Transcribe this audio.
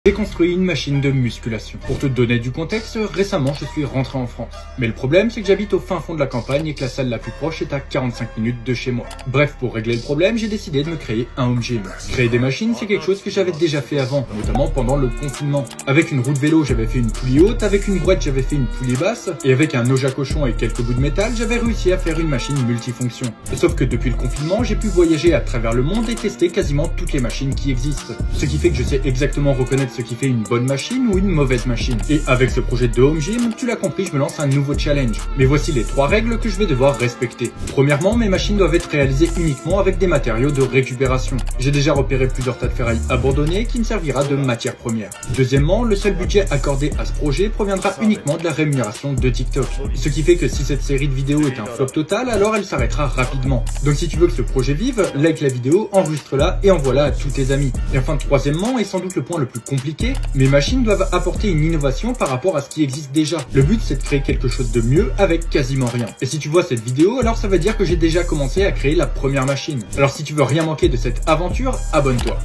J'ai construit une machine de musculation. Pour te donner du contexte, récemment je suis rentré en France. Mais le problème c'est que j'habite au fin fond de la campagne et que la salle la plus proche est à 45 minutes de chez moi. Bref, pour régler le problème, j'ai décidé de me créer un home gym. Créer des machines, c'est quelque chose que j'avais déjà fait avant, notamment pendant le confinement. Avec une roue de vélo, j'avais fait une poulie haute, avec une brouette, j'avais fait une poulie basse, et avec un auge à cochon et quelques bouts de métal, j'avais réussi à faire une machine multifonction. Sauf que depuis le confinement, j'ai pu voyager à travers le monde et tester quasiment toutes les machines qui existent. Ce qui fait que je sais exactement reconnaître ce qui fait une bonne machine ou une mauvaise machine. Et avec ce projet de home gym, tu l'as compris, je me lance un nouveau challenge. Mais voici les 3 règles que je vais devoir respecter. Premièrement, mes machines doivent être réalisées uniquement avec des matériaux de récupération. J'ai déjà repéré plusieurs tas de ferraille abandonnés qui me servira de matière première. Deuxièmement, le seul budget accordé à ce projet proviendra uniquement de la rémunération de TikTok. Ce qui fait que si cette série de vidéos est un flop total, alors elle s'arrêtera rapidement. Donc si tu veux que ce projet vive, like la vidéo, enregistre-la et envoie-la à tous tes amis. Et enfin, troisièmement, et sans doute le point le plus compliqué, mes machines doivent apporter une innovation par rapport à ce qui existe déjà. Le but c'est de créer quelque chose de mieux avec quasiment rien. Et si tu vois cette vidéo, alors ça veut dire que j'ai déjà commencé à créer la première machine. Alors si tu veux rien manquer de cette aventure, abonne-toi.